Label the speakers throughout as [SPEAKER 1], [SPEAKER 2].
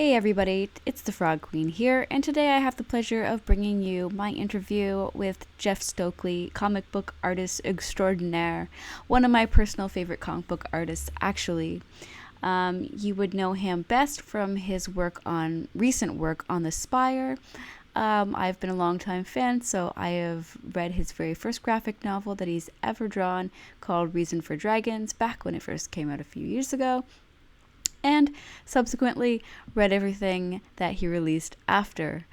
[SPEAKER 1] Hey everybody, it's the Frog Queen here, and today I have the pleasure of bringing you my interview with Jeff Stokely, comic book artist extraordinaire, one of my personal favorite comic book artists, actually. You would know him best from his recent work on The Spire. I've been a longtime fan, so I have read his very first graphic novel that he's ever drawn called Reason for Dragons back when it first came out a few years ago, and subsequently read everything that he released after.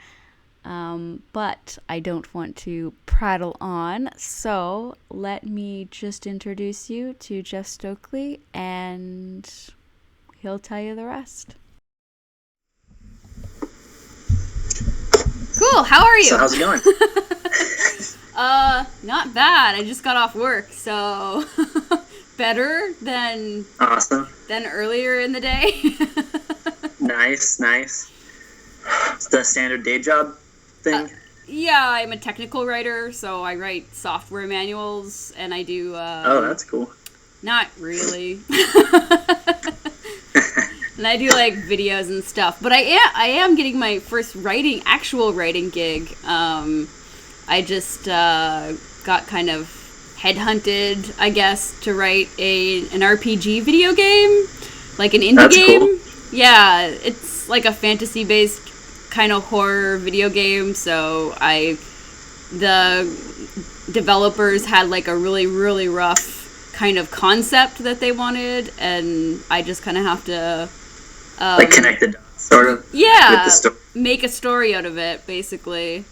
[SPEAKER 1] But I don't want to prattle on, so let me just introduce you to Jeff Stokely, and he'll tell you the rest. Cool, how are you?
[SPEAKER 2] So how's it going?
[SPEAKER 1] Not bad. I just got off work, so better than earlier in the day.
[SPEAKER 2] Nice. It's the standard day job thing?
[SPEAKER 1] Yeah, I'm a technical writer, so I write software manuals, and I do...
[SPEAKER 2] oh, that's cool.
[SPEAKER 1] Not really. And I do, like, videos and stuff. But I am getting my first actual writing gig. I just got kind of headhunted, I guess, to write an RPG video game. Like an indie game.
[SPEAKER 2] Cool.
[SPEAKER 1] Yeah, it's like a fantasy-based kind of horror video game. So the developers had, like, a really, really rough kind of concept that they wanted. And I just kind of have to...
[SPEAKER 2] like connect the dots, sort of.
[SPEAKER 1] Yeah,
[SPEAKER 2] with the story.
[SPEAKER 1] Make a story out of it, basically.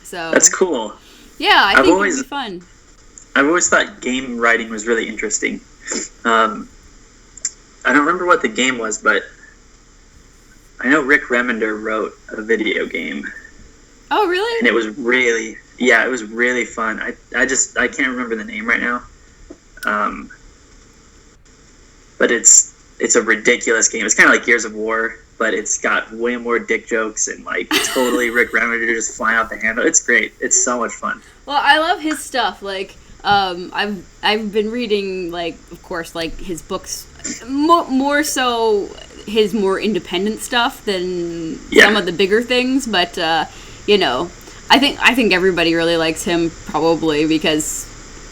[SPEAKER 1] So
[SPEAKER 2] that's cool.
[SPEAKER 1] Yeah, I think it would be fun.
[SPEAKER 2] I've always thought game writing was really interesting. I don't remember what the game was, but I know Rick Remender wrote a video game.
[SPEAKER 1] Oh, really?
[SPEAKER 2] And it was really fun. I can't remember the name right now. But it's a ridiculous game. It's kind of like Gears of War, but it's got way more dick jokes and, like, totally Rick Remender just flying off the handle. It's great. It's so much fun.
[SPEAKER 1] Well, I love his stuff. Like, I've been reading, like, of course, like, his books, more so his more independent stuff than some of the bigger things. But you know, I think everybody really likes him, probably because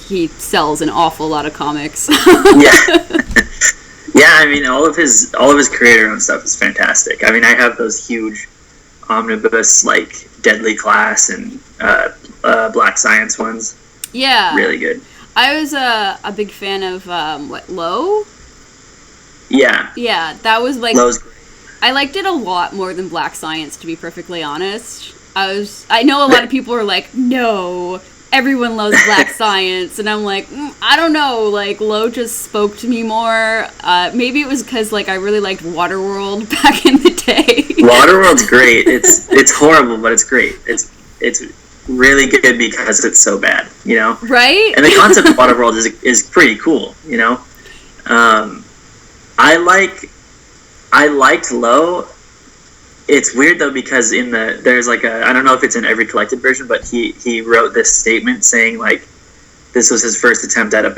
[SPEAKER 1] he sells an awful lot of comics.
[SPEAKER 2] Yeah. Yeah, I mean, all of his creator-owned stuff is fantastic. I mean, I have those huge omnibus, like, Deadly Class and Black Science ones.
[SPEAKER 1] Yeah.
[SPEAKER 2] Really good.
[SPEAKER 1] I was a big fan of, Low?
[SPEAKER 2] Yeah.
[SPEAKER 1] Yeah, that was, like...
[SPEAKER 2] Low's great.
[SPEAKER 1] I liked it a lot more than Black Science, to be perfectly honest. I know a lot of people are like, no... Everyone loves Black Science, and I'm like, I don't know, like, Low just spoke to me more. Maybe it was because, like, I really liked Waterworld back in the day.
[SPEAKER 2] Waterworld's great. It's horrible, but it's great. It's really good because it's so bad, you know?
[SPEAKER 1] Right?
[SPEAKER 2] And the concept of Waterworld is pretty cool, you know? I liked Low. It's weird, though, because there's like I don't know if it's in every collected version, but he wrote this statement saying, like, this was his first attempt at a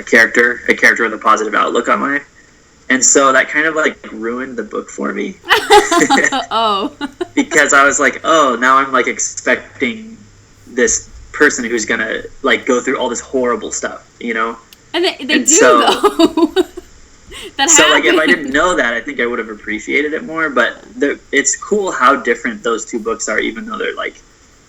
[SPEAKER 2] character with a positive outlook on life. And so that kind of, like, ruined the book for me.
[SPEAKER 1] Oh.
[SPEAKER 2] Because I was like, oh, now I'm, like, expecting this person who's gonna, like, go through all this horrible stuff, you know?
[SPEAKER 1] And they do, though.
[SPEAKER 2] So, like, if I didn't know that, I think I would have appreciated it more. But it's cool how different those two books are, even though they're, like,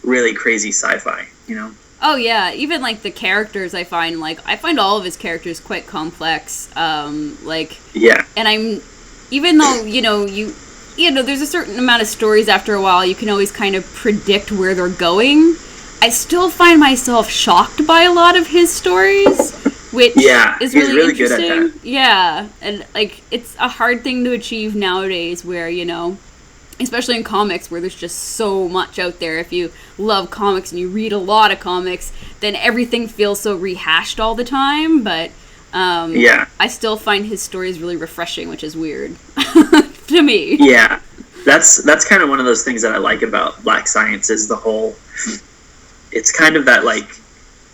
[SPEAKER 2] really crazy sci-fi, you know?
[SPEAKER 1] Oh, yeah. Even, like, the characters, I find all of his characters quite complex.
[SPEAKER 2] Yeah.
[SPEAKER 1] And even though, you know, there's a certain amount of stories after a while, you can always kind of predict where they're going. I still find myself shocked by a lot of his stories. Which is really interesting.
[SPEAKER 2] Good at that.
[SPEAKER 1] Yeah, and, like, it's a hard thing to achieve nowadays where, you know, especially in comics where there's just so much out there. If you love comics and you read a lot of comics, then everything feels so rehashed all the time, but I still find his stories really refreshing, which is weird to me.
[SPEAKER 2] Yeah, that's kind of one of those things that I like about Black Science is it's kind of that, like,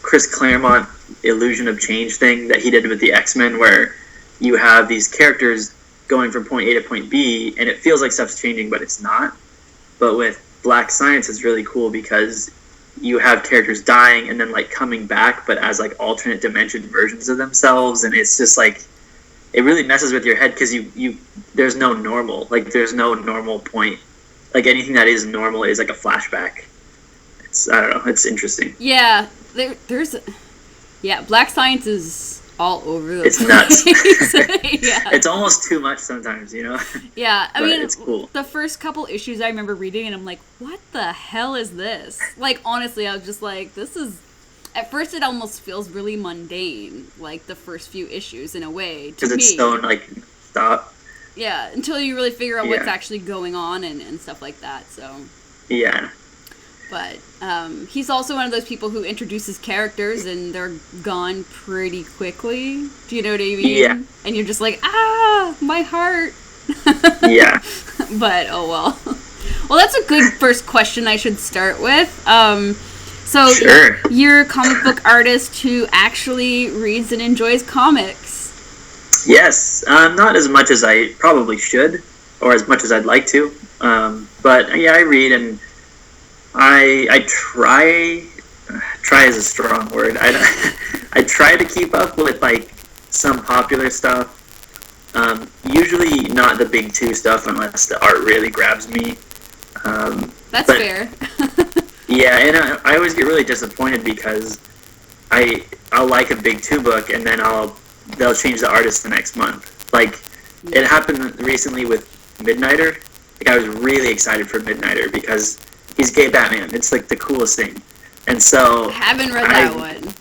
[SPEAKER 2] Chris Claremont illusion of change thing that he did with the X-Men, where you have these characters going from point A to point B, and it feels like stuff's changing, but it's not. But with Black Science, it's really cool because you have characters dying and then like coming back, but as like alternate dimension versions of themselves, and it's just like it really messes with your head because you there's no normal, like there's no normal point, like anything that is normal is like a flashback. It's I don't know, it's interesting.
[SPEAKER 3] Yeah, there's Black Science is all over the
[SPEAKER 2] It's
[SPEAKER 3] place.
[SPEAKER 2] nuts.
[SPEAKER 3] Yeah.
[SPEAKER 2] It's almost too much sometimes, you know.
[SPEAKER 3] Yeah, I
[SPEAKER 2] But
[SPEAKER 3] mean,
[SPEAKER 2] it's cool.
[SPEAKER 3] the first couple issues I remember reading, and I'm like, what the hell is this? Like, honestly, I was just like, this is. At first, it almost feels really mundane, like the first few issues in a way.
[SPEAKER 2] Because it's so like stop.
[SPEAKER 3] Yeah, until you really figure out what's
[SPEAKER 2] Yeah.
[SPEAKER 3] actually going on and stuff like that. So,
[SPEAKER 2] Yeah.
[SPEAKER 3] but he's also one of those people who introduces characters and they're gone pretty quickly. Do you know what I mean?
[SPEAKER 2] Yeah.
[SPEAKER 3] And you're just like, my heart.
[SPEAKER 2] Yeah.
[SPEAKER 3] But oh well. Well, that's a good first question I should start with. So
[SPEAKER 2] Sure.
[SPEAKER 3] you're a comic book artist who actually reads and enjoys comics.
[SPEAKER 2] Yes. Not as much as I probably should, or as much as I'd like to. But yeah, I read and I try. Try is a strong word. I try to keep up with like some popular stuff. Usually not the big two stuff unless the art really grabs me.
[SPEAKER 3] That's
[SPEAKER 2] but,
[SPEAKER 3] fair.
[SPEAKER 2] Yeah, and I always get really disappointed because I'll like a big two book and then they'll change the artist the next month. Like it happened recently with Midnighter. Like I was really excited for Midnighter because he's gay Batman. It's like the coolest thing. And so
[SPEAKER 3] I haven't read that one.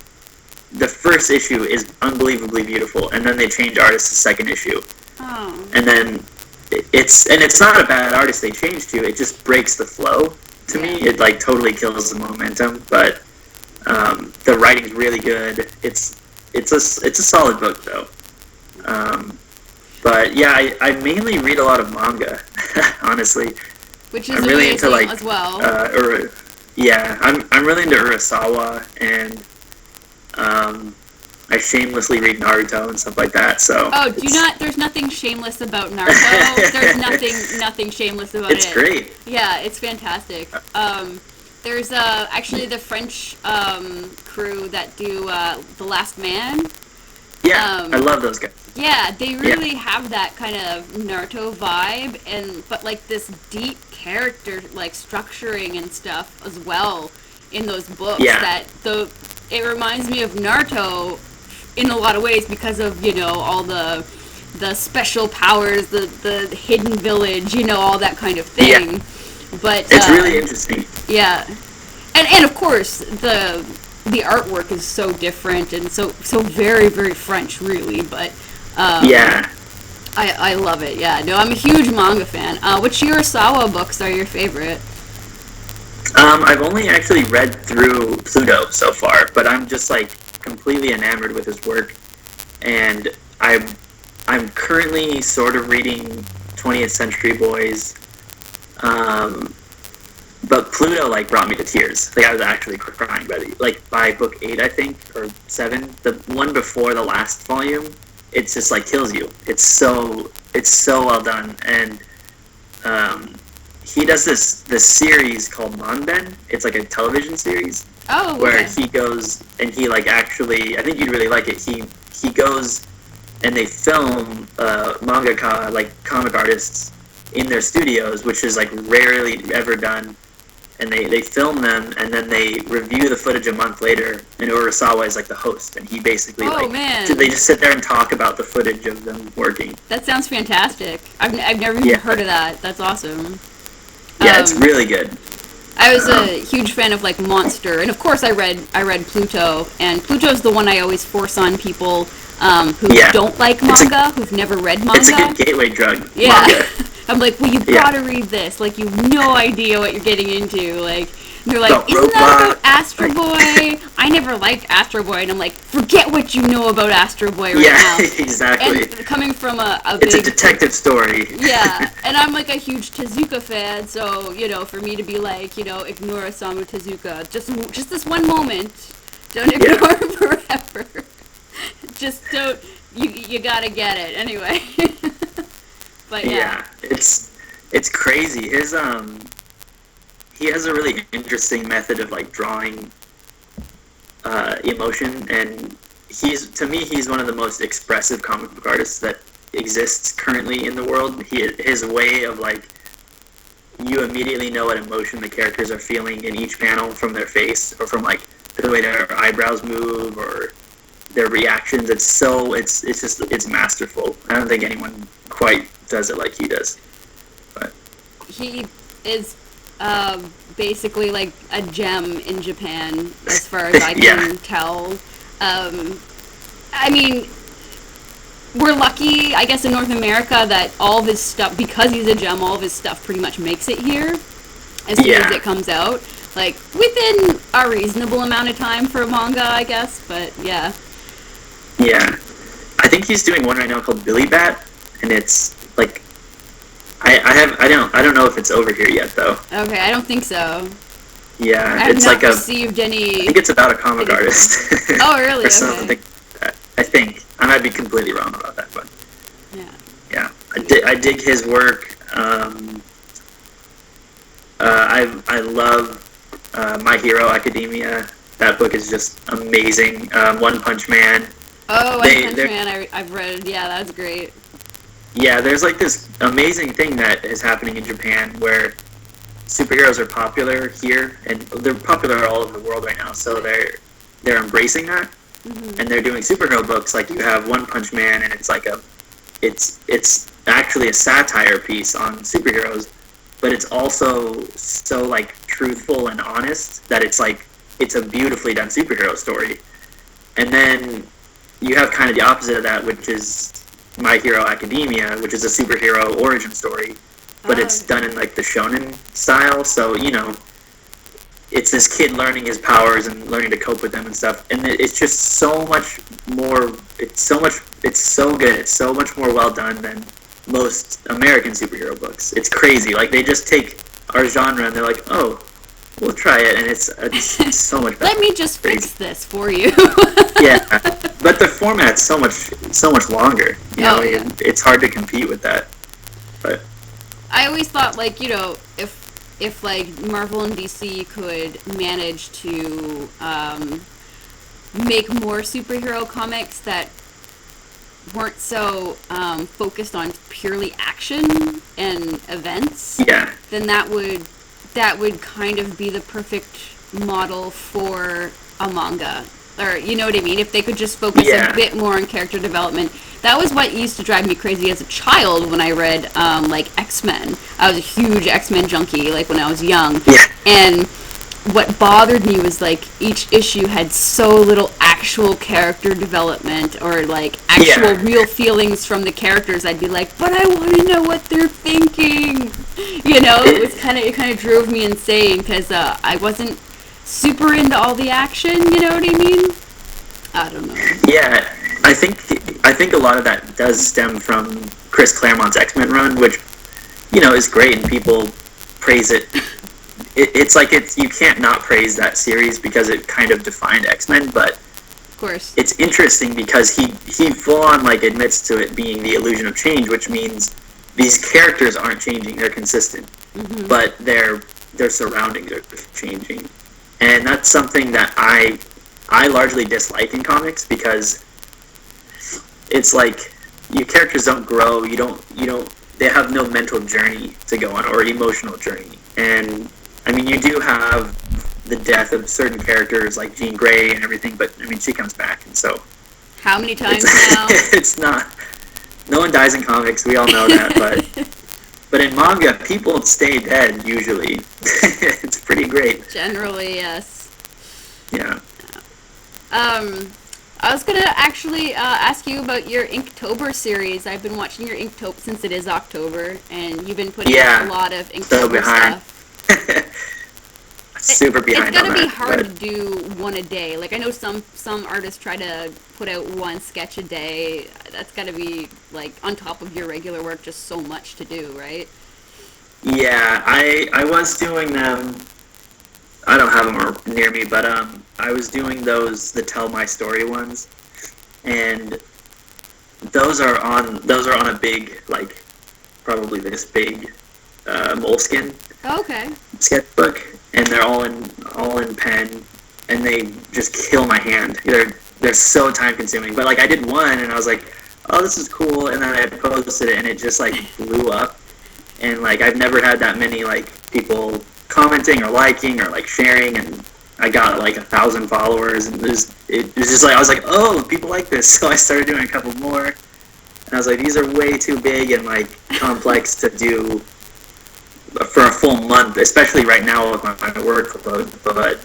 [SPEAKER 2] The first issue is unbelievably beautiful, and then they change artists the second issue.
[SPEAKER 3] Oh.
[SPEAKER 2] And then it's not a bad artist they changed to. It just breaks the flow to me. It like totally kills the momentum, but the writing's really good. It's a solid book though. But yeah, I mainly read a lot of manga, honestly.
[SPEAKER 3] Which is
[SPEAKER 2] I'm really
[SPEAKER 3] amazing
[SPEAKER 2] into like
[SPEAKER 3] as well.
[SPEAKER 2] I'm really into Urasawa, and I shamelessly read Naruto and stuff like that. So
[SPEAKER 3] there's nothing shameless about Naruto. There's nothing shameless about it.
[SPEAKER 2] It's great.
[SPEAKER 3] Yeah, it's fantastic. There's actually the French crew that do The Last Man.
[SPEAKER 2] Yeah, I love those guys.
[SPEAKER 3] Yeah, they really have that kind of Naruto vibe, but like this deep character like structuring and stuff as well in those books.
[SPEAKER 2] Yeah.
[SPEAKER 3] It reminds me of Naruto in a lot of ways because of all the special powers, the hidden village, all that kind of thing.
[SPEAKER 2] Yeah.
[SPEAKER 3] But
[SPEAKER 2] it's really interesting.
[SPEAKER 3] Yeah, and of course the artwork is so different and so very, very French, really. But
[SPEAKER 2] yeah,
[SPEAKER 3] I love it. Yeah, no, I'm a huge manga fan. Which Urasawa books are your favorite?
[SPEAKER 2] I've only actually read through Pluto so far, but I'm just like completely enamored with his work, and I'm currently sort of reading 20th Century Boys. But Pluto like brought me to tears. Like I was actually crying by book 8, I think, or 7. The one before the last volume, it's just like kills you. It's so well done, and he does this series called Manben. It's like a television series.
[SPEAKER 3] Oh, okay.
[SPEAKER 2] Where he goes and he like actually, I think you'd really like it. He goes and they film mangaka, like comic artists, in their studios, which is like rarely ever done. And they film them, and then they review the footage a month later, and Urasawa is like the host, and he basically they just sit there and talk about the footage of them working.
[SPEAKER 3] That sounds fantastic. I've never even heard of that. That's awesome.
[SPEAKER 2] Yeah, it's really good.
[SPEAKER 3] I was a huge fan of like Monster, and of course I read Pluto, and Pluto's the one I always force on people who don't like manga, who've never read manga.
[SPEAKER 2] It's a good gateway drug.
[SPEAKER 3] Yeah.
[SPEAKER 2] Manga.
[SPEAKER 3] I'm like, well, you gotta read this. Like, you have no idea what you're getting into. Like, and they're like, isn't that about Astro Boy? I never liked Astro Boy, and I'm like, forget what you know about Astro Boy right now.
[SPEAKER 2] Yeah, exactly.
[SPEAKER 3] And coming from
[SPEAKER 2] it's a detective story.
[SPEAKER 3] Yeah, and I'm like a huge Tezuka fan, so for me to be like, ignore Osamu Tezuka, just this one moment, don't ignore him forever. Just don't. You gotta get it anyway. But yeah.
[SPEAKER 2] It's crazy. His he has a really interesting method of like drawing emotion, and he's one of the most expressive comic book artists that exists currently in the world. His way of like, you immediately know what emotion the characters are feeling in each panel from their face, or from like the way their eyebrows move or their reactions. It's masterful. I don't think anyone quite does it like he does. But
[SPEAKER 3] he is basically like a gem in Japan, as far as I can tell. I mean, we're lucky, I guess, in North America that all of his stuff, because he's a gem, all of his stuff pretty much makes it here as soon as it comes out. Like, within a reasonable amount of time for a manga, I guess, but yeah.
[SPEAKER 2] Yeah. I think he's doing one right now called Billy Bat, and it's like, I don't know if it's over here yet though.
[SPEAKER 3] Okay, I don't think so.
[SPEAKER 2] Yeah,
[SPEAKER 3] it's like received any.
[SPEAKER 2] I think it's about a comic artist.
[SPEAKER 3] Oh, really?
[SPEAKER 2] Or something. I think I might be completely wrong about that, but yeah. I dig his work. I love My Hero Academia. That book is just amazing. One Punch Man.
[SPEAKER 3] Oh, One Punch Man! I've read. Yeah, that's great.
[SPEAKER 2] Yeah, there's like this amazing thing that is happening in Japan where superheroes are popular here, and they're popular all over the world right now. So they're embracing that, and they're doing superhero books. Like you have One Punch Man, and it's like it's actually a satire piece on superheroes, but it's also so like truthful and honest that it's a beautifully done superhero story. And then you have kind of the opposite of that, which is My Hero Academia, which is a superhero origin story, but it's done in like the shonen style. So it's this kid learning his powers and learning to cope with them and stuff, and it's just so much more. It's so good. It's so much more well done than most American superhero books. It's crazy. Like they just take our genre and they're like, oh, we'll try it, and it's so much better.
[SPEAKER 3] Let me just fix this for you.
[SPEAKER 2] Yeah, but the format's so much longer. It's hard to compete with that. But
[SPEAKER 3] I always thought, like, if like Marvel and DC could manage to make more superhero comics that weren't so focused on purely action and events, then that would kind of be the perfect model for a manga. Or, you know what I mean? If they could just focus a bit more on character development. That was what used to drive me crazy as a child when I read, like, X-Men. I was a huge X-Men junkie, like, when I was young.
[SPEAKER 2] Yeah.
[SPEAKER 3] And what bothered me was, like, each issue had so little actual character development or, like, actual real feelings from the characters. I'd be like, but I want to know what they're thinking. It kind of drove me insane because I wasn't super into all the action, you know what I mean? I don't know.
[SPEAKER 2] Yeah, I think a lot of that does stem from Chris Claremont's X-Men run, which is great and people praise it. It's like you can't not praise that series because it kind of defined X-Men, but
[SPEAKER 3] of course
[SPEAKER 2] it's interesting because he full on like admits to it being the illusion of change, which means these characters aren't changing, they're consistent, but their surroundings are changing. And that's something that I largely dislike in comics because it's like your characters don't grow, they have no mental journey to go on or emotional journey. And I mean, you do have the death of certain characters like Jean Grey and everything, but I mean, she comes back, and so
[SPEAKER 3] how many times now?
[SPEAKER 2] It's not. No one dies in comics. We all know that, but in manga, people stay dead usually. It's pretty great.
[SPEAKER 3] Generally, yes.
[SPEAKER 2] Yeah.
[SPEAKER 3] I was gonna actually ask you about your Inktober series. I've been watching your Inktober since it is October, and you've been putting out a lot of Inktober stuff.
[SPEAKER 2] Super behind.
[SPEAKER 3] It's gonna be hard to do one a day. Like I know some artists try to put out one sketch a day. That's gotta be like on top of your regular work, just so much to do, right?
[SPEAKER 2] Yeah, I was doing them. I don't have them near me, but I was doing the Tell My Story ones, and those are on a big like probably this big moleskin
[SPEAKER 3] Okay.
[SPEAKER 2] sketchbook, and they're all in pen, and they just kill my hand. They're so time consuming. But like I did one, and I was like, oh, this is cool, and then I posted it, and it just like blew up. And like I've never had that many like people commenting or liking or like sharing, and I got like 1,000 followers, and it was just like I was like, oh, people like this, so I started doing a couple more, and I was like, these are way too big and like complex to do for a full month, especially right now with my workload. But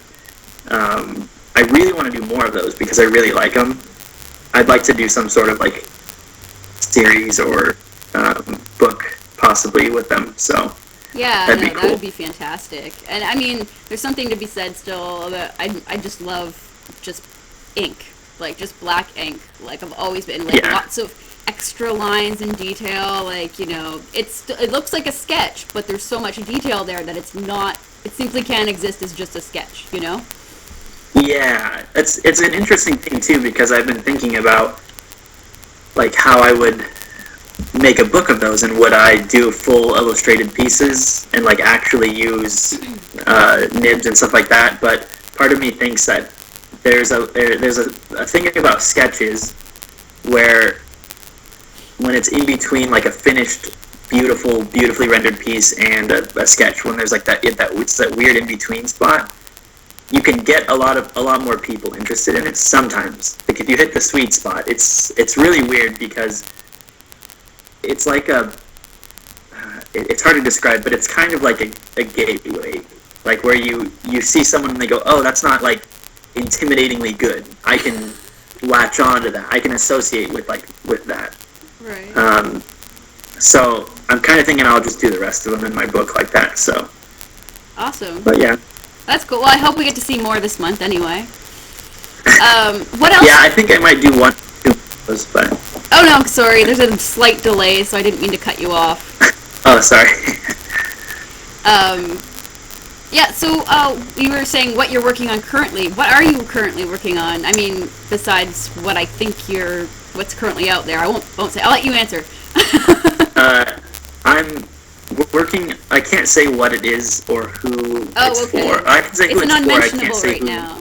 [SPEAKER 2] I really want to do more of those because I really like them. I'd like to do some sort of like series or book possibly with them. So
[SPEAKER 3] Yeah,
[SPEAKER 2] that'd be
[SPEAKER 3] that
[SPEAKER 2] cool.
[SPEAKER 3] would be fantastic. And I mean, there's something to be said still about I just love just ink, like just black ink. Like I've always been like
[SPEAKER 2] Yeah.
[SPEAKER 3] lots of extra lines and detail. Like it looks like a sketch, but there's so much detail there that it's not. It simply can't exist as just a sketch. You know?
[SPEAKER 2] Yeah, it's an interesting thing too because I've been thinking about like how I would make a book of those, and would I do full illustrated pieces and like actually use nibs and stuff like that. But part of me thinks that there's a thing about sketches where when it's in between like a finished beautifully rendered piece and a sketch, when there's like that weird in between spot, you can get a lot more people interested in it sometimes. Like if you hit the sweet spot, it's really weird because it's like it's hard to describe, but it's kind of like a gateway, like where you see someone and they go, oh, that's not like intimidatingly good. I can latch on to that. I can associate with that.
[SPEAKER 3] Right.
[SPEAKER 2] So I'm kind of thinking I'll just do the rest of them in my book like that. So.
[SPEAKER 3] Awesome.
[SPEAKER 2] But yeah.
[SPEAKER 3] That's cool. Well, I hope we get to see more this month anyway. What else?
[SPEAKER 2] Yeah, I think I might do one, two, but.
[SPEAKER 3] Oh no, sorry. There's a slight delay, so I didn't mean to cut you off.
[SPEAKER 2] Oh, sorry.
[SPEAKER 3] Yeah. So, you were saying what you're working on currently. What are you currently working on? I mean, besides what I think what's currently out there. I won't say. I'll let you answer.
[SPEAKER 2] I'm working. I can't say what it is or who it's for. I can say who it's for. I can't say who.
[SPEAKER 3] Now.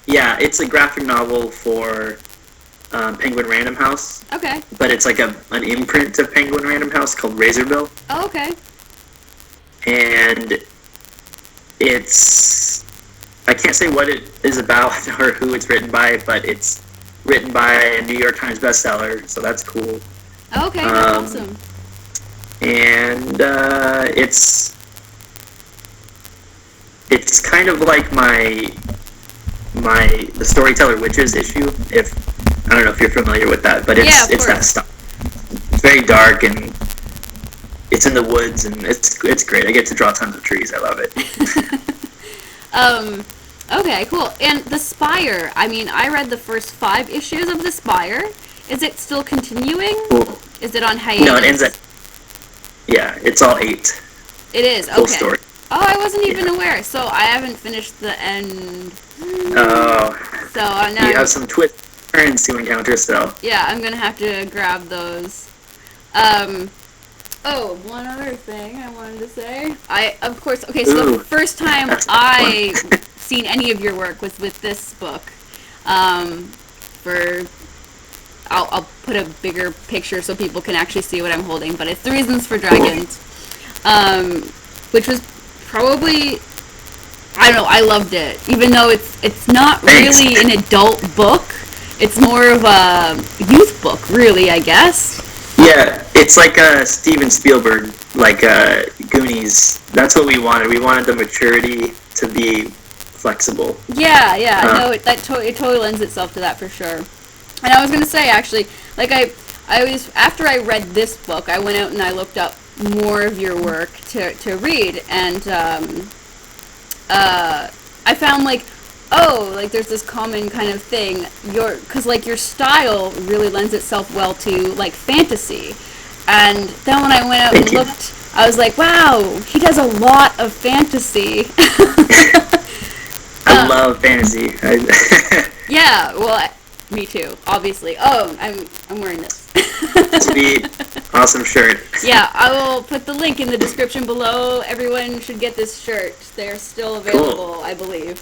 [SPEAKER 2] Yeah, it's a graphic novel for Penguin Random House.
[SPEAKER 3] Okay.
[SPEAKER 2] But it's like an imprint of Penguin Random House called Razorbill.
[SPEAKER 3] Oh, okay.
[SPEAKER 2] And I can't say what it is about or who it's written by, but it's written by a New York Times bestseller, so that's cool.
[SPEAKER 3] Okay, that's awesome.
[SPEAKER 2] And it's kind of like the Storyteller Witches issue. If I don't know if you're familiar with that, but it's that stuff. It's very dark and it's in the woods, and it's great. I get to draw tons of trees. I love it.
[SPEAKER 3] Okay, cool. And The Spire. I mean, I read the first 5 issues of The Spire. Is it still continuing?
[SPEAKER 2] Cool.
[SPEAKER 3] Is it on hiatus?
[SPEAKER 2] No, it ends at. Yeah, it's all 8.
[SPEAKER 3] It is, okay.
[SPEAKER 2] Full story.
[SPEAKER 3] Oh, I wasn't even aware. So I haven't finished the end.
[SPEAKER 2] Oh.
[SPEAKER 3] So now
[SPEAKER 2] you have some twists and turns to encounter, so.
[SPEAKER 3] Yeah, I'm gonna have to grab those. Oh, one other thing I wanted to say. Of course, okay, so the first time I seen any of your work was with this book. I'll put a bigger picture so people can actually see what I'm holding, but it's The Reasons for Dragons, which was probably, I don't know, I loved it. Even though it's not really an adult book, it's more of a youth book, really, I guess.
[SPEAKER 2] Yeah, it's like Steven Spielberg, like Goonies. That's what we wanted. We wanted the maturity to be flexible.
[SPEAKER 3] Yeah, no, it totally lends itself to that for sure. And I was gonna say, actually, like I was, after I read this book, I went out and I looked up more of your work to read, and I found like, oh, like there's this common kind of thing. Because like your style really lends itself well to like fantasy, and then when I went out and looked, I was like, wow, he does a lot of fantasy.
[SPEAKER 2] I love fantasy.
[SPEAKER 3] Yeah, well, me too, obviously. Oh, I'm wearing this.
[SPEAKER 2] Sweet. Awesome shirt.
[SPEAKER 3] Yeah, I will put the link in the description below. Everyone should get this shirt. They're still available, cool. I believe.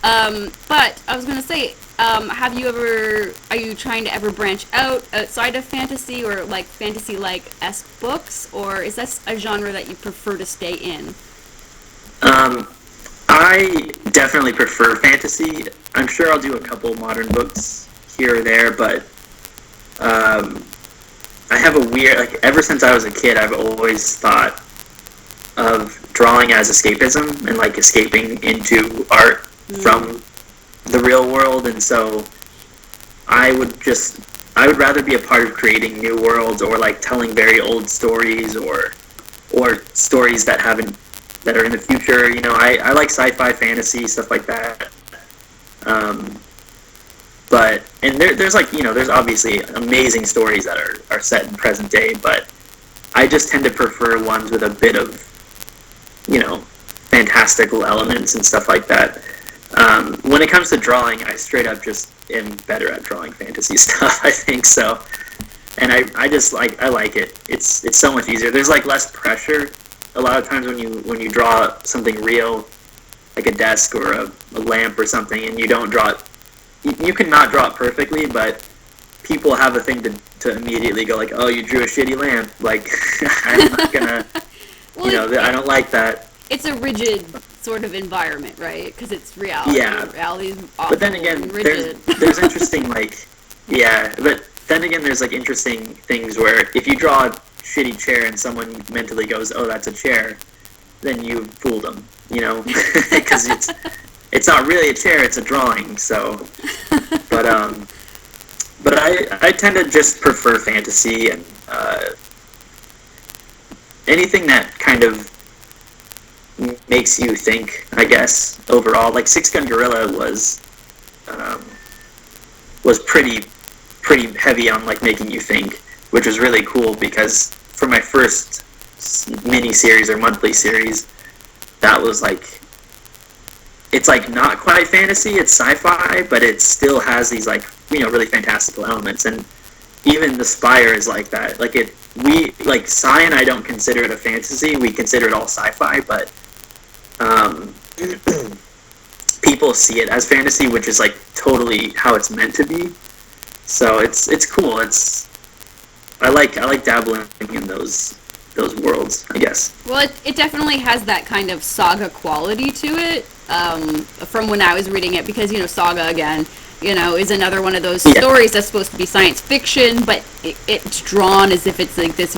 [SPEAKER 3] But I was going to say, are you trying to ever branch outside of fantasy or like fantasy-like-esque books, or is that a genre that you prefer to stay in?
[SPEAKER 2] I definitely prefer fantasy. I'm sure I'll do a couple modern books here or there, but I have a weird, like, ever since I was a kid, I've always thought of drawing as escapism and, like, escaping into art from the real world, and so I would rather be a part of creating new worlds or, like, telling very old stories or stories that are in the future. You know, I like sci-fi, fantasy, stuff like that. But, and there's like, you know, there's obviously amazing stories that are set in present day, but I just tend to prefer ones with a bit of, you know, fantastical elements and stuff like that. When it comes to drawing, I straight up just am better at drawing fantasy stuff, I think so. And I just like, I like it. It's so much easier. There's like less pressure. A lot of times when you draw something real, like a desk or a lamp or something, and you don't draw it, you can not draw it perfectly, but people have a thing to immediately go like, oh, you drew a shitty lamp. Like, I'm not gonna, well, you know, I don't like that.
[SPEAKER 3] It's a rigid sort of environment, right? Because it's reality.
[SPEAKER 2] Yeah.
[SPEAKER 3] Reality is awful.
[SPEAKER 2] But then again, there's interesting, like, yeah, but then again, there's like interesting things where if you draw a shitty chair and someone mentally goes, oh, that's a chair, then you fooled them, you know, because it's not really a chair, it's a drawing. So, but I tend to just prefer fantasy and anything that kind of makes you think, I guess, overall. Like Six Gun Gorilla was pretty heavy on like making you think, which was really cool because for my first mini-series or monthly series, that was like, it's like not quite fantasy, it's sci-fi, but it still has these like, you know, really fantastical elements. And even The Spire is like that. Like Sci and I don't consider it a fantasy, we consider it all sci-fi, but people see it as fantasy, which is like totally how it's meant to be. So it's cool. I like dabbling in those worlds, I guess.
[SPEAKER 3] Well, it definitely has that kind of saga quality to it, from when I was reading it, because, you know, saga, again, you know, is another one of those stories that's supposed to be science fiction, but it's drawn as if it's like this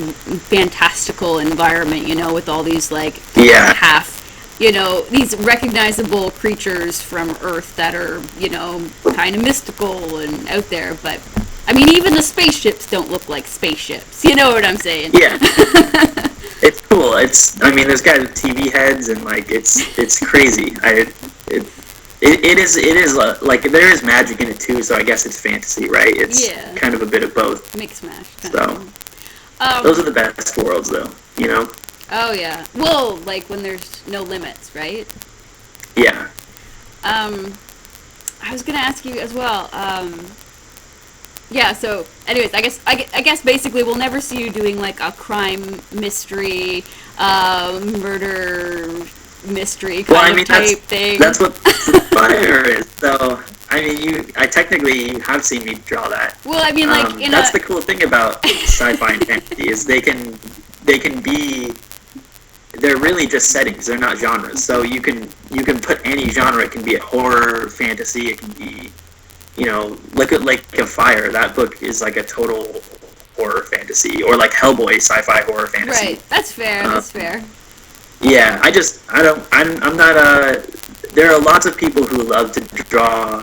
[SPEAKER 3] fantastical environment, you know, with all these like half, you know, these recognizable creatures from Earth that are, you know, kind of mystical and out there. But I mean, even the spaceships don't look like spaceships. You know what I'm saying?
[SPEAKER 2] Yeah. It's cool. I mean, there's guys with TV heads and like it's crazy. It is like there is magic in it too. So I guess it's fantasy, right? It's kind of a bit of both.
[SPEAKER 3] Mix mash.
[SPEAKER 2] So those are the best worlds, though. You know.
[SPEAKER 3] Oh yeah. Well, like when there's no limits, right?
[SPEAKER 2] Yeah.
[SPEAKER 3] I was gonna ask you as well. Yeah, so anyways, I guess basically we'll never see you doing like a crime mystery, murder mystery kind of type thing.
[SPEAKER 2] That's what Spire is. So I mean, you have seen me draw that.
[SPEAKER 3] Well, I mean, like
[SPEAKER 2] that's the cool thing about sci-fi and fantasy is they can be. They're really just settings. They're not genres. So you can put any genre. It can be a horror, fantasy. It can be, you know, look at Lake of Fire. That book is like a total horror fantasy, or like Hellboy, sci-fi horror fantasy.
[SPEAKER 3] Right. That's fair. That's fair.
[SPEAKER 2] Yeah, I'm not there are lots of people who love to draw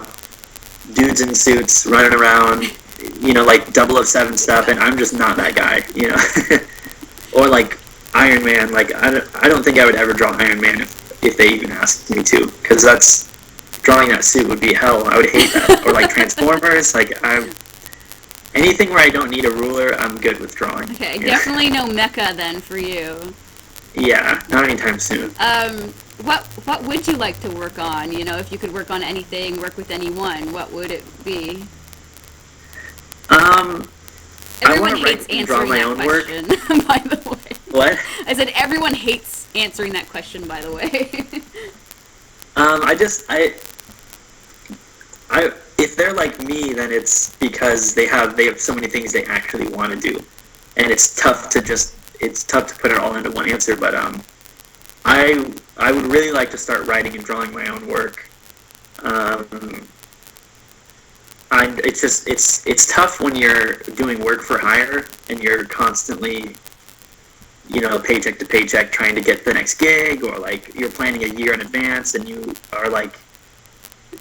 [SPEAKER 2] dudes in suits running around, you know, like 007 stuff, and I'm just not that guy, you know. Or like Iron Man, like I don't think I would ever draw Iron Man if they even asked me to, because drawing that suit would be hell. I would hate that. Or like Transformers, like anything where I don't need a ruler, I'm good with drawing.
[SPEAKER 3] Okay, definitely no mecha then for you.
[SPEAKER 2] Yeah, not anytime soon.
[SPEAKER 3] What would you like to work on? You know, if you could work on anything, work with anyone, what would it be?
[SPEAKER 2] I
[SPEAKER 3] everyone
[SPEAKER 2] want to
[SPEAKER 3] hates
[SPEAKER 2] write and draw
[SPEAKER 3] answering
[SPEAKER 2] my
[SPEAKER 3] that
[SPEAKER 2] own work.
[SPEAKER 3] question, by the way.
[SPEAKER 2] What?
[SPEAKER 3] I said everyone hates answering that question, by the way.
[SPEAKER 2] If they're like me, then it's because they have so many things they actually want to do, and it's tough to put it all into one answer. But I would really like to start writing and drawing my own work. It's tough when you're doing work for hire and you're constantly, paycheck to paycheck trying to get the next gig, or like you're planning a year in advance and you are like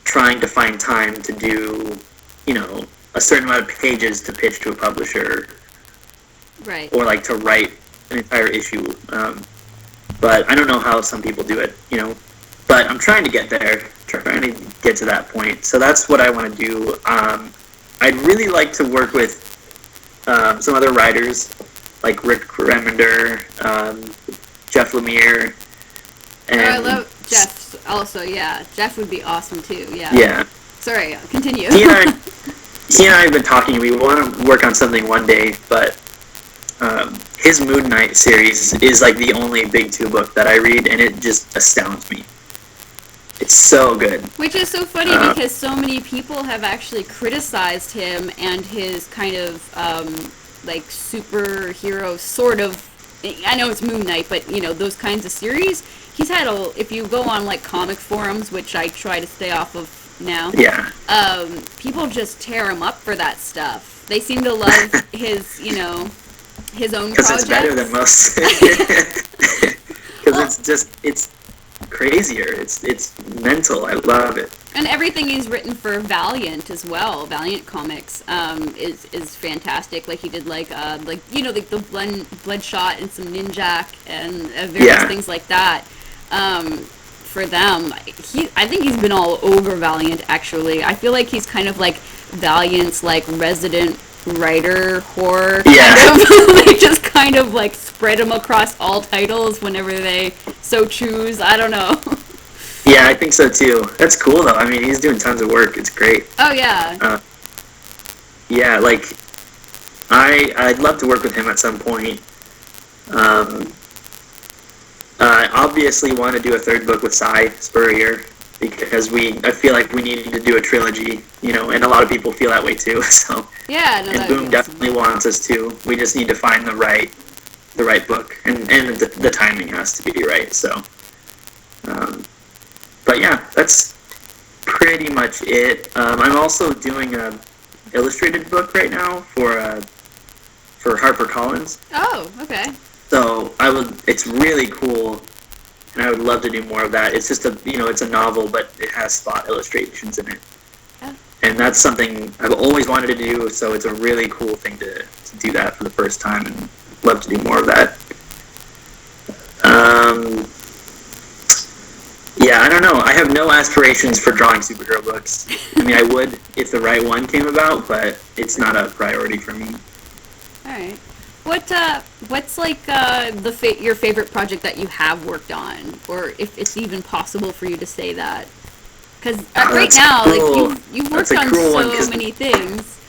[SPEAKER 2] trying to find time to do, a certain amount of pages to pitch to a publisher,
[SPEAKER 3] Right.
[SPEAKER 2] or like to write an entire issue. But I don't know how some people do it, but I'm trying to get there, trying to get to that point. So that's what I want to do. I'd really like to work with some other writers, like Rick Remender, Jeff Lemire, and
[SPEAKER 3] I love Jeff also, yeah. Jeff would be awesome too, yeah.
[SPEAKER 2] Yeah.
[SPEAKER 3] Sorry, continue.
[SPEAKER 2] He and I have been talking. We want to work on something one day, but his Moon Knight series is like the only big two book that I read, and it just astounds me. It's so good.
[SPEAKER 3] Which is so funny because so many people have actually criticized him and his kind of like superhero sort of. I know it's Moon Knight, but those kinds of series. He's had if you go on like comic forums, which I try to stay off of now.
[SPEAKER 2] Yeah.
[SPEAKER 3] People just tear him up for that stuff. They seem to love his, his own projects.
[SPEAKER 2] Because it's better than most. Because it's crazier. It's mental. I love it.
[SPEAKER 3] And everything he's written for Valiant as well. Valiant Comics is fantastic. Like he did like the Bloodshot and some Ninjak and various things like that. For them, I think he's been all over Valiant. Actually, I feel like he's kind of like Valiant's like resident writer horror.
[SPEAKER 2] Yeah.
[SPEAKER 3] Kind of. They just kind of like spread him across all titles whenever they so choose. I don't know.
[SPEAKER 2] Yeah, I think so too. That's cool though. I mean, he's doing tons of work. It's great.
[SPEAKER 3] Oh yeah.
[SPEAKER 2] Yeah, like I'd love to work with him at some point. I obviously want to do a third book with Cy Spurrier because I feel like we need to do a trilogy, and a lot of people feel that way too. So
[SPEAKER 3] yeah, no,
[SPEAKER 2] and Boom definitely wants us to. We just need to find the right book, and the timing has to be right. So, but yeah, that's pretty much it. I'm also doing a illustrated book right now for HarperCollins.
[SPEAKER 3] Oh, okay.
[SPEAKER 2] So it's really cool, and I would love to do more of that. It's just it's a novel, but it has spot illustrations in it.
[SPEAKER 3] Oh.
[SPEAKER 2] And that's something I've always wanted to do, so it's a really cool thing to do that for the first time, and love to do more of that. Yeah, I don't know. I have no aspirations for drawing superhero books. I mean, I would if the right one came about, but it's not a priority for me.
[SPEAKER 3] All right. What's like your favorite project that you have worked on, or if it's even possible for you to say that? Because right now,
[SPEAKER 2] cool.
[SPEAKER 3] like you've worked on so many things.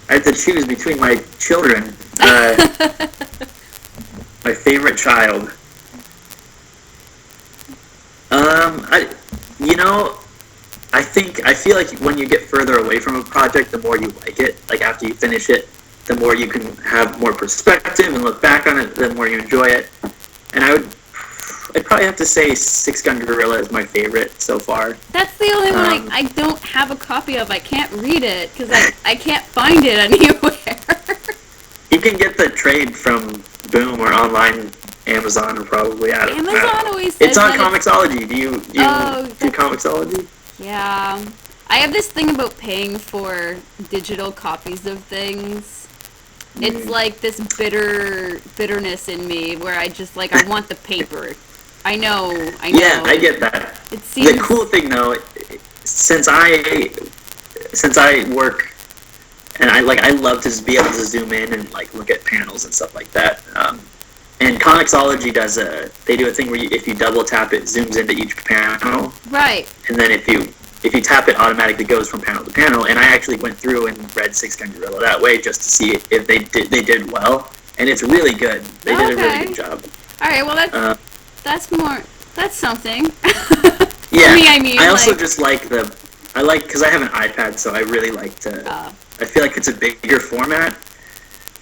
[SPEAKER 2] I have to choose between my children. My favorite child. I feel like when you get further away from a project, the more you like it. Like after you finish it, the more you can have more perspective and look back on it, the more you enjoy it. And I'd probably have to say Six Gun Gorilla is my favorite so far.
[SPEAKER 3] That's the only one I don't have a copy of. I can't read it because I can't find it anywhere.
[SPEAKER 2] You can get the trade from Boom or online Amazon or probably
[SPEAKER 3] Amazon always says
[SPEAKER 2] it's on
[SPEAKER 3] that
[SPEAKER 2] Comixology. Do you do Comixology?
[SPEAKER 3] Yeah. I have this thing about paying for digital copies of things. It's like this bitterness in me where I just like I want the paper. I know.
[SPEAKER 2] Yeah, I get that.
[SPEAKER 3] It seems...
[SPEAKER 2] The cool thing though, since I work and I love to just be able to zoom in and like look at panels and stuff like that. And Comixology they do a thing where if you double tap it zooms into each panel.
[SPEAKER 3] Right.
[SPEAKER 2] And then if you if you tap it, automatically goes from panel to panel. And I actually went through and read Six Gun Gorilla that way just to see if they did well. And it's really good. They did a really good job.
[SPEAKER 3] All right, well that's something.
[SPEAKER 2] Yeah.
[SPEAKER 3] For me, I mean,
[SPEAKER 2] I also just because I have an iPad, so I really like to. I feel like it's a bigger format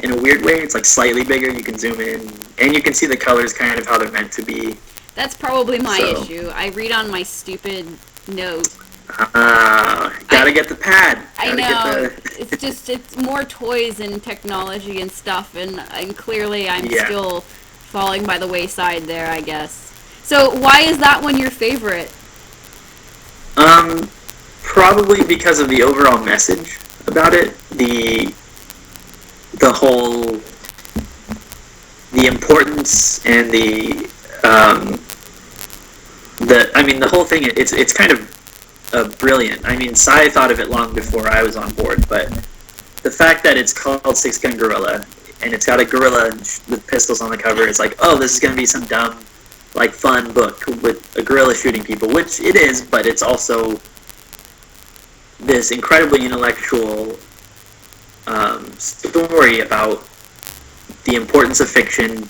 [SPEAKER 2] in a weird way. It's like slightly bigger. You can zoom in, and you can see the colors kind of how they're meant to be.
[SPEAKER 3] That's probably my issue. I read on my stupid note.
[SPEAKER 2] Gotta get the pad.
[SPEAKER 3] I know. It's more toys and technology and stuff, and clearly I'm still falling by the wayside there, I guess. So why is that one your favorite?
[SPEAKER 2] Probably because of the overall message about it. The whole, the importance and the whole thing. It's kind of brilliant. I mean, Sai thought of it long before I was on board, but the fact that it's called Six Gun Gorilla and it's got a gorilla with pistols on the cover, it's like, oh, this is gonna be some dumb, like, fun book with a gorilla shooting people, which it is, but it's also this incredibly intellectual story about the importance of fiction,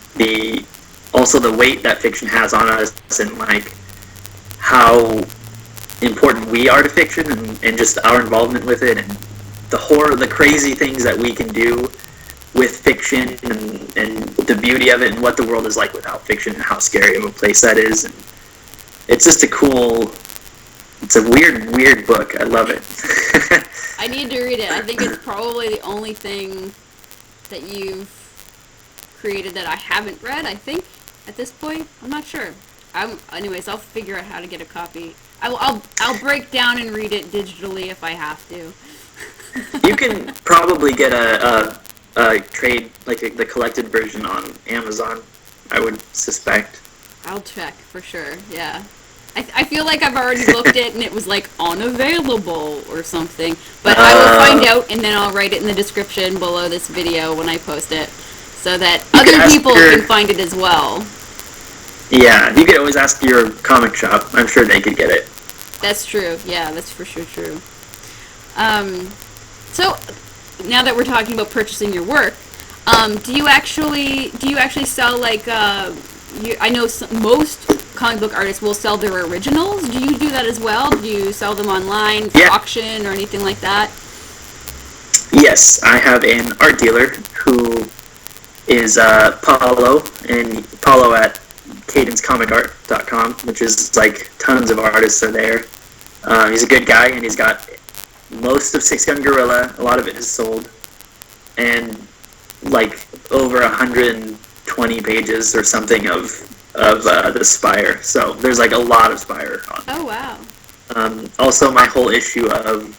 [SPEAKER 2] also the weight that fiction has on us, and like how important we are to fiction, and just our involvement with it, and the horror, the crazy things that we can do with fiction, and the beauty of it, and what the world is like without fiction, and how scary of a place that is. And it's just it's a weird book. I love it.
[SPEAKER 3] I need to read it. I think it's probably the only thing that you've created that I haven't read, I think, at this point. I'm not sure. Anyways, I'll figure out how to get a copy. I'll break down and read it digitally if I have to.
[SPEAKER 2] You can probably get a trade, like the collected version on Amazon, I would suspect.
[SPEAKER 3] I'll check for sure, yeah. I feel like I've already looked at and it was like unavailable or something. But I will find out and then I'll write it in the description below this video when I post it so that other people can find it as well.
[SPEAKER 2] Yeah, you could always ask your comic shop. I'm sure they could get it.
[SPEAKER 3] That's true. Yeah, that's for sure true. So now that we're talking about purchasing your work, do you actually sell like I know most comic book artists will sell their originals. Do you do that as well? Do you sell them online for auction or anything like that?
[SPEAKER 2] Yes, I have an art dealer who is Paulo at cadencecomicart.com, which is like tons of artists are there. He's a good guy, and he's got most of Six Gun Gorilla. A lot of it is sold, and like over 120 pages or something of the Spire. So there's like a lot of Spire on.
[SPEAKER 3] Oh wow.
[SPEAKER 2] Also, my whole issue of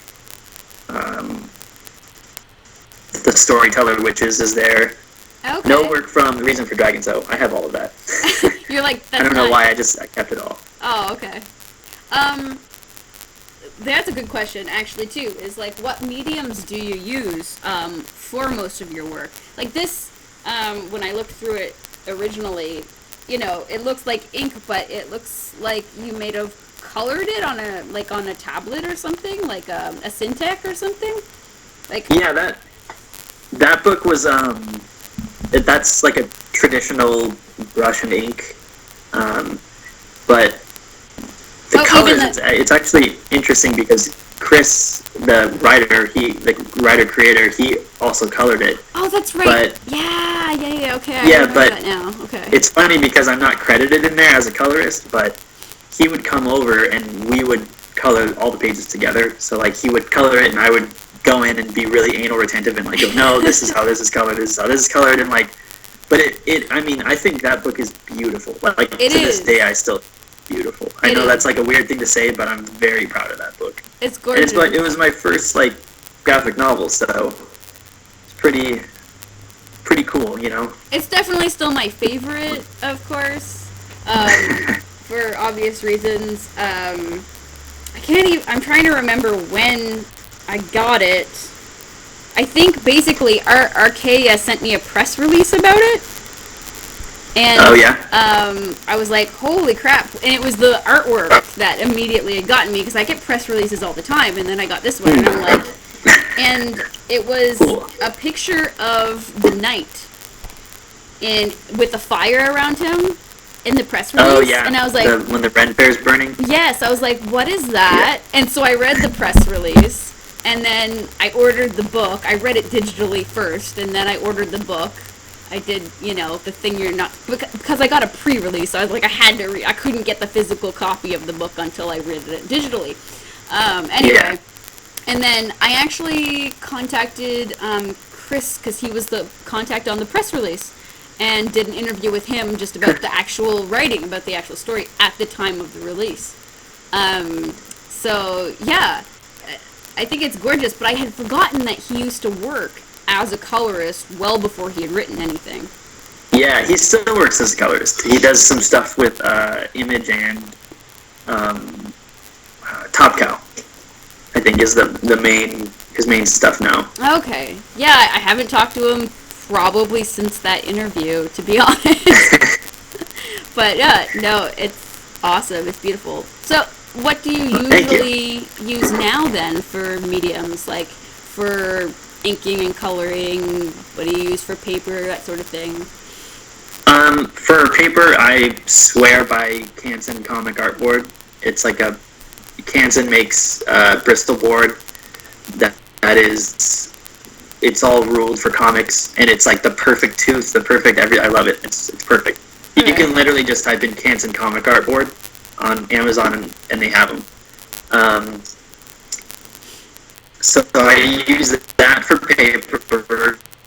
[SPEAKER 2] the Storyteller Witches is there.
[SPEAKER 3] Okay.
[SPEAKER 2] No work from The Reason for Dragons, though. I have all of that.
[SPEAKER 3] You're like, that's
[SPEAKER 2] I don't know why, I kept it all.
[SPEAKER 3] Oh, okay. That's a good question, actually, too, is like, what mediums do you use for most of your work? Like this, when I looked through it originally, you know, it looks like ink, but it looks like you colored it on a tablet or something, like a Syntec or something? Like,
[SPEAKER 2] yeah, that book was, that's like a traditional brush and ink, but the colors, it's actually interesting because Chris, the writer-creator, he also colored it.
[SPEAKER 3] Oh, that's right.
[SPEAKER 2] But,
[SPEAKER 3] yeah, okay, I
[SPEAKER 2] yeah,
[SPEAKER 3] remember
[SPEAKER 2] but
[SPEAKER 3] that now. Okay.
[SPEAKER 2] It's funny because I'm not credited in there as a colorist, but he would come over and we would color all the pages together. So, like, he would color it and I would go in and be really anal retentive and, like, go, no, this is how this is colored, this is how this is colored, and, like, but I think that book is beautiful. Like, to this day, I still beautiful. I know that's like a weird thing to say, but I'm very proud of that book.
[SPEAKER 3] It's gorgeous.
[SPEAKER 2] And it was my first like graphic novel, so it's pretty cool, you know.
[SPEAKER 3] It's definitely still my favorite, of course, for obvious reasons. I'm trying to remember when I got it. I think basically Archaea sent me a press release about it. And
[SPEAKER 2] Oh yeah.
[SPEAKER 3] I was like, holy crap. And it was the artwork that immediately had gotten me, because I get press releases all the time, and then I got this one, and I'm like, and it was
[SPEAKER 2] Cool.
[SPEAKER 3] a picture of the knight and with the fire around him in the press release.
[SPEAKER 2] Oh yeah.
[SPEAKER 3] And I was like,
[SPEAKER 2] when the red bear's burning.
[SPEAKER 3] yes, I was like, what is that? Yeah. And so I read the press release, and then I ordered the book. I read it digitally first, and then I ordered the book. I did, the thing you're not, because I got a pre-release, so I was like, I couldn't get the physical copy of the book until I read it digitally. Anyway, yeah. And then I actually contacted Chris, because he was the contact on the press release, and did an interview with him just about the actual writing, about the actual story at the time of the release. So, yeah, I think it's gorgeous, but I had forgotten that he used to work as a colorist well before he had written anything.
[SPEAKER 2] Yeah, he still works as a colorist. He does some stuff with Image and Top Cow, I think, is his main stuff now.
[SPEAKER 3] Okay. Yeah, I haven't talked to him probably since that interview, to be honest. But yeah, no, it's awesome. It's beautiful. So, what do you usually use now then for mediums, like for inking and coloring? What do you use for paper, that sort of thing?
[SPEAKER 2] For paper, I swear by Canson Comic Artboard. It's like Canson makes a Bristol board that is, it's all ruled for comics, and it's like the perfect tooth, I love it. It's perfect. Okay. You can literally just type in Canson Comic Artboard on Amazon, and they have them. So I use that for paper.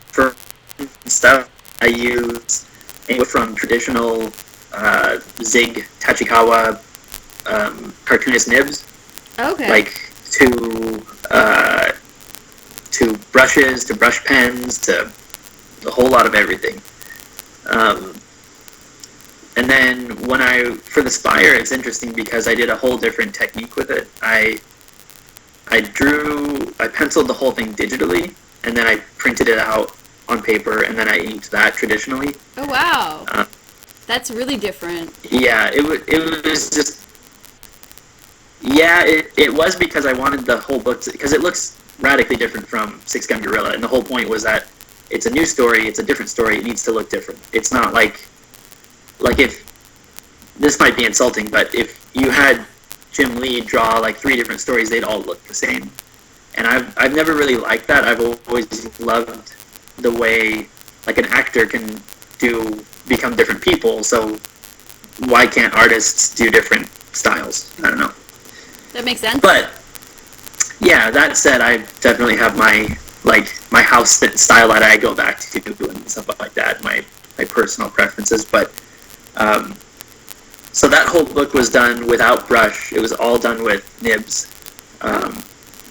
[SPEAKER 2] For stuff, I use from traditional Zig Tachikawa cartoonist nibs.
[SPEAKER 3] Okay.
[SPEAKER 2] Like to brushes, to brush pens, to a whole lot of everything. And then for the Spire, it's interesting because I did a whole different technique with it. I penciled the whole thing digitally, and then I printed it out on paper, and then I inked that traditionally.
[SPEAKER 3] Oh, wow. That's really different.
[SPEAKER 2] Yeah, it was just... Yeah, it was because I wanted the whole book because it looks radically different from Six Gun Gorilla, and the whole point was that it's a new story, it's a different story, it needs to look different. It's not like if... This might be insulting, but if you had Jim Lee draw like 3 different stories, they'd all look the same. And I've never really liked that. I've always loved the way like an actor can become different people, so why can't artists do different styles? I don't know.
[SPEAKER 3] That makes sense.
[SPEAKER 2] But yeah, that said, I definitely have my house style that I go back to and stuff like that, my personal preferences. But so that whole book was done without brush. It was all done with nibs.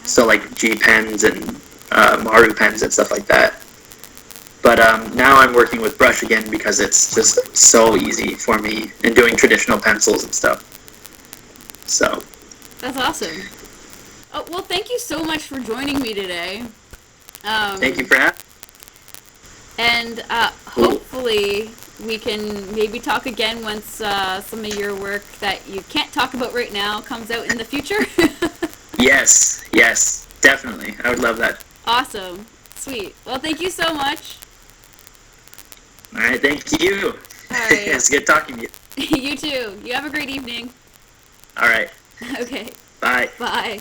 [SPEAKER 2] So like G pens and Maru pens and stuff like that. But now I'm working with brush again because it's just so easy for me, and doing traditional pencils and stuff. So.
[SPEAKER 3] That's awesome. Oh, well, thank you so much for joining me today.
[SPEAKER 2] Thank you for having me.
[SPEAKER 3] And hopefully we can maybe talk again once some of your work that you can't talk about right now comes out in the future.
[SPEAKER 2] Yes, definitely. I would love that.
[SPEAKER 3] Awesome. Sweet. Well, thank you so much.
[SPEAKER 2] All right, thank you.
[SPEAKER 3] All right.
[SPEAKER 2] It's good talking to you.
[SPEAKER 3] You too. You have a great evening.
[SPEAKER 2] All right.
[SPEAKER 3] Okay.
[SPEAKER 2] Bye.
[SPEAKER 3] Bye.